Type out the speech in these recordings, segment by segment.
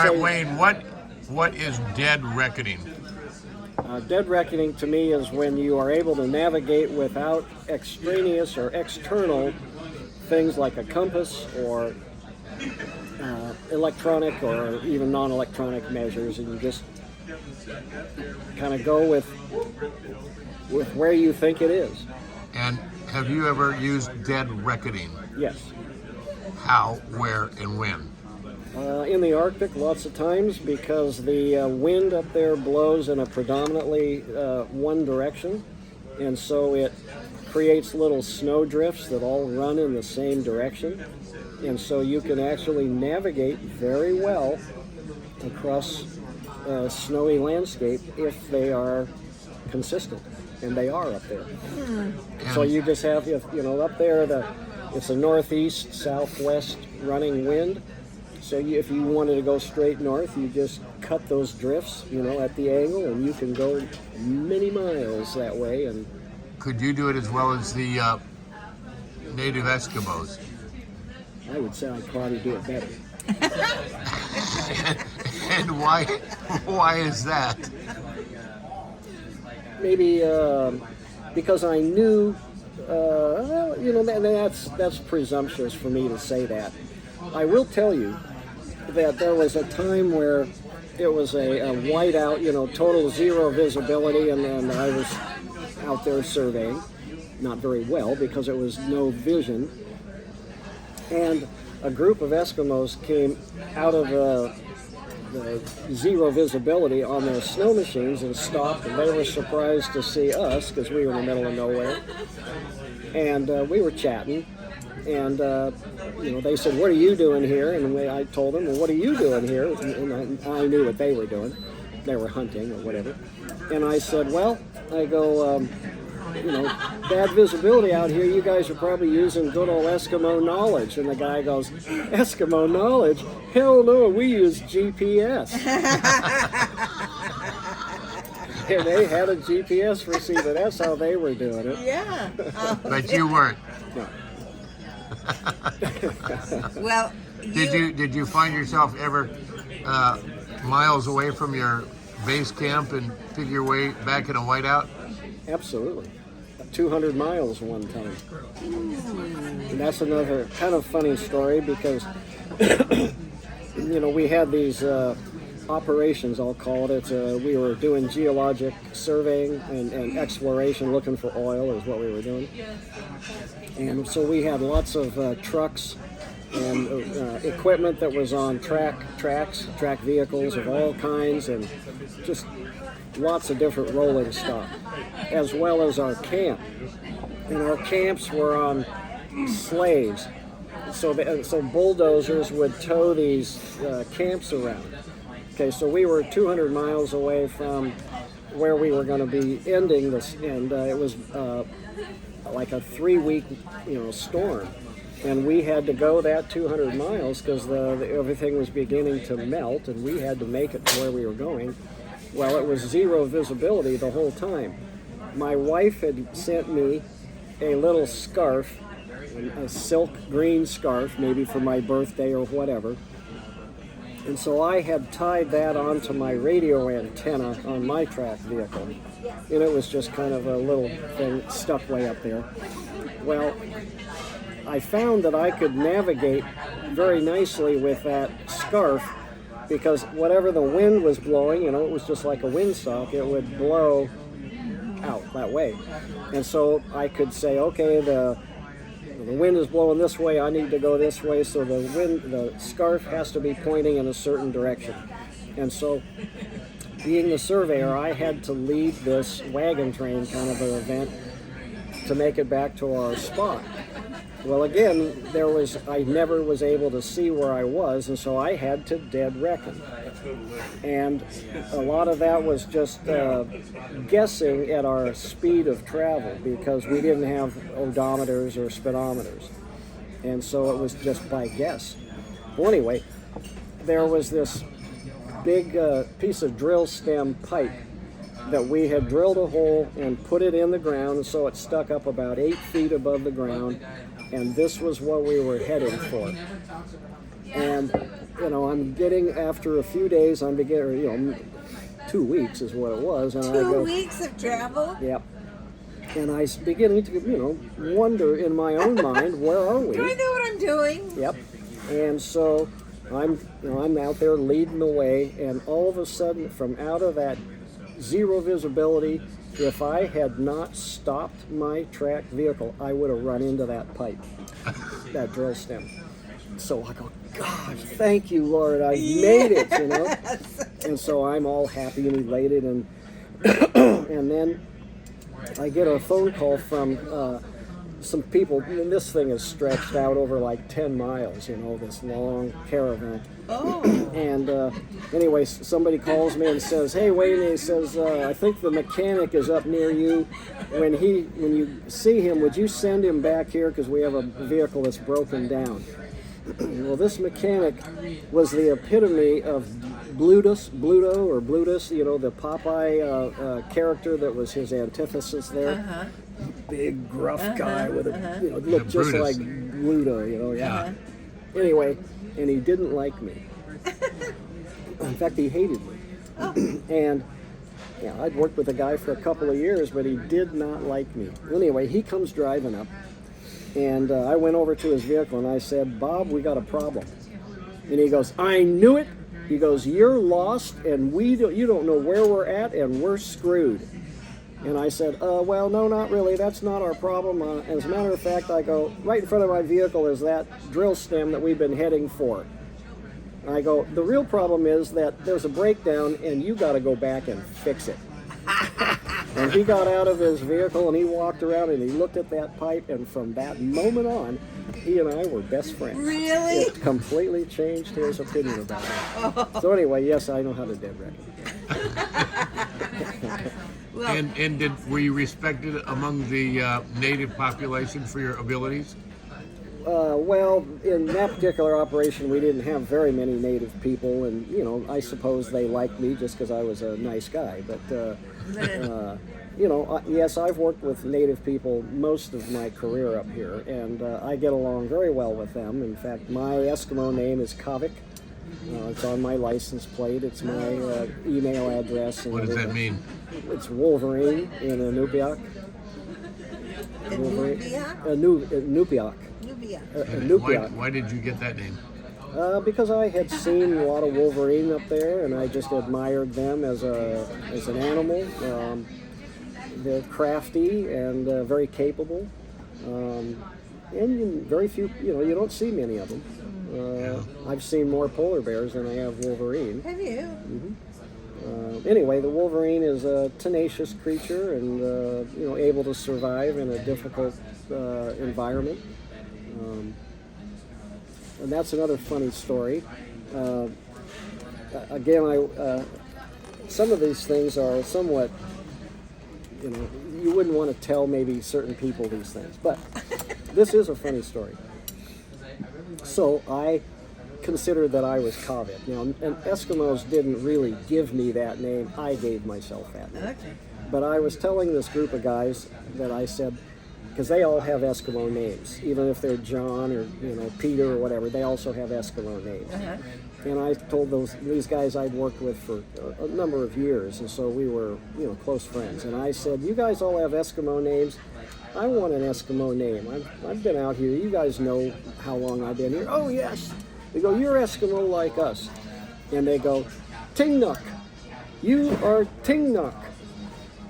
All right, Wayne, what is dead reckoning? Dead reckoning to me is when you are able to navigate without extraneous or external things like a compass or electronic or even non-electronic measures, and you just kind of go with where you think it is. And have you ever used dead reckoning? Yes. How, where, and when? In the Arctic, lots of times, because the wind up there blows in a predominantly one direction, and so it creates little snow drifts that all run in the same direction, and so you can actually navigate very well across a snowy landscape if they are consistent, and they are up there. So you just have, up there, it's a northeast, southwest running wind. So if you wanted to go straight north, you just cut those drifts, at the angle, and you can go many miles that way. And could you do it as well as the native Eskimos? I would say I'd probably do it better. and why is that? Maybe because I knew, that's presumptuous for me to say that. I will tell you that there was a time where it was a whiteout, total zero visibility, and then I was out there surveying, not very well because it was no vision, and a group of Eskimos came out of the zero visibility on their snow machines and stopped, and they were surprised to see us because we were in the middle of nowhere, and we were chatting. And, they said, "What are you doing here?" And I told them, "Well, what are you doing here?" And I knew what they were doing. They were hunting or whatever. And I said, "Well," I go, bad visibility out here. You guys are probably using good old Eskimo knowledge." And the guy goes, "Eskimo knowledge? Hell no, we use GPS." And they had a GPS receiver. That's how they were doing it. Yeah. But you weren't. No. Well, Did you find yourself ever miles away from your base camp and figure your way back in a whiteout? Absolutely. 200 miles one time. And that's another kind of funny story because, we had these operations, I'll call it. We were doing geologic surveying and exploration, looking for oil is what we were doing. And so we had lots of trucks and equipment that was on track vehicles of all kinds, and just lots of different rolling stock, as well as our camp. And our camps were on sleighs. So bulldozers would tow these camps around. Okay, so we were 200 miles away from where we were going to be ending this, and it was like a 3-week, storm, and we had to go that 200 miles because everything was beginning to melt, and we had to make it to where we were going. Well, it was zero visibility the whole time. My wife had sent me a little scarf, a silk green scarf, maybe for my birthday or whatever. And so I had tied that onto my radio antenna on my track vehicle. And it was just kind of a little thing stuck way up there. Well, I found that I could navigate very nicely with that scarf because whatever the wind was blowing, it was just like a windsock, it would blow out that way. And so I could say, okay, the wind is blowing this way, I need to go this way, so the scarf has to be pointing in a certain direction. And so, being the surveyor, I had to lead this wagon train kind of an event to make it back to our spot. Well, again, I never was able to see where I was, and so I had to dead reckon. And a lot of that was just guessing at our speed of travel because we didn't have odometers or speedometers. And so it was just by guess. Well, anyway, there was this big piece of drill stem pipe that we had drilled a hole and put it in the ground, so it stuck up about 8 feet above the ground, and this was what we were heading for. And, I'm getting, after a few days, I'm beginning, 2 weeks is what it was. And I go, 2 weeks of travel? Yep. And I was beginning to, wonder in my own mind, where are we? Do I know what I'm doing? Yep. And so I'm out there leading the way, and all of a sudden, from out of that zero visibility, if I had not stopped my track vehicle, I would have run into that pipe, that drill stem. So I go, gosh, thank you, Lord, I made it, And so I'm all happy and elated, and and then I get a phone call from some people, and this thing is stretched out over like 10 miles, this long caravan. Oh. And anyway, somebody calls me and says, "Hey, Wayne," he says, "I think the mechanic is up near you. When you see him, would you send him back here, because we have a vehicle that's broken down." Well, this mechanic was the epitome of Bluto, the Popeye character that was his antithesis there. Uh-huh. Big, gruff guy with looked just Brutus. like Bluto, yeah. Anyway, and he didn't like me. In fact, he hated me. Oh. And I'd worked with the guy for a couple of years, but he did not like me. Anyway, he comes driving up, and I went over to his vehicle and I said, "Bob, we got a problem." And he goes, "I knew it." He goes, "You're lost, and you don't know where we're at, and we're screwed." And I said, "Well, no, not really. That's not our problem. As a matter of fact," I go, "right in front of my vehicle is that drill stem that we've been heading for." And I go, "The real problem is that there's a breakdown, and you got to go back and fix it." And he got out of his vehicle, and he walked around, and he looked at that pipe, and from that moment on, he and I were best friends. Really? It completely changed his opinion about me. So anyway, yes, I know how to dead record. Well, And were you respected among the native population for your abilities? Well, in that particular operation, we didn't have very many native people, and I suppose they liked me just because I was a nice guy. But yes, I've worked with native people most of my career up here, and I get along very well with them. In fact, my Eskimo name is Kavik. It's on my license plate. It's my email address. And What does that everything. mean? It's Wolverine in Inupiaq. Inupiaq. Inupiaq. Why did you get that name? Because I had seen a lot of Wolverine up there, and I just admired them as an animal. They're crafty and very capable, and very few. You don't see many of them. I've seen more polar bears than I have Wolverine. have you? Anyway, the Wolverine is a tenacious creature and able to survive in a difficult environment. And that's another funny story. Again, some of these things are somewhat, you wouldn't want to tell maybe certain people these things, but this is a funny story. So I considered that I was Kavik. Now, and Eskimos didn't really give me that name. I gave myself that name. Okay. But I was telling this group of guys that I said, because they all have Eskimo names, even if they're John or Peter or whatever, they also have Eskimo names. Uh-huh. And I told these guys I'd worked with for a number of years, and so we were close friends. And I said, "You guys all have Eskimo names. I want an Eskimo name. I've been out here. You guys know how long I've been here." "Oh yes." They go, "You're Eskimo like us." And they go, "Tingnuk. You are Tingnuk."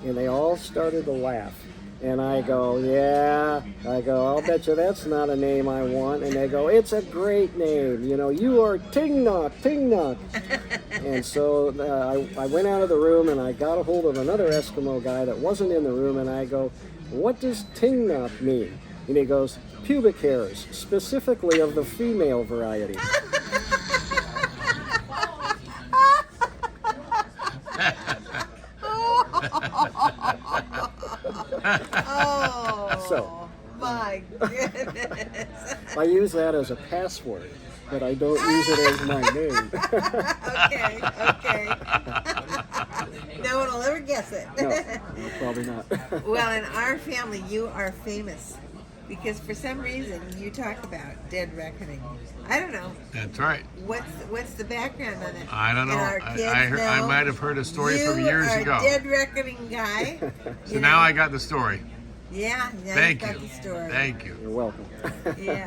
And they all started to laugh. And I go, "Yeah." I go, "I'll bet you that's not a name I want." And they go, "It's a great name. You are Tingnuk, Tingnuk." And so I went out of the room and I got a hold of another Eskimo guy that wasn't in the room, and I go, "What does Tingnuk mean?" And he goes, "Pubic hairs, specifically of the female variety." Oh, So my goodness. I use that as a password, but I don't use it as my name. Okay. No one will ever guess it. No, probably not. Well, in our family, you are famous. because for some reason you talk about dead reckoning. I don't know. That's right. What's the background on it? I don't know. And our I kids heard, I know might have heard a story you from years are ago. A dead reckoning guy. So now I got the story. Yeah. Now Thank you've got you. the story. Thank you. You're welcome. Yeah.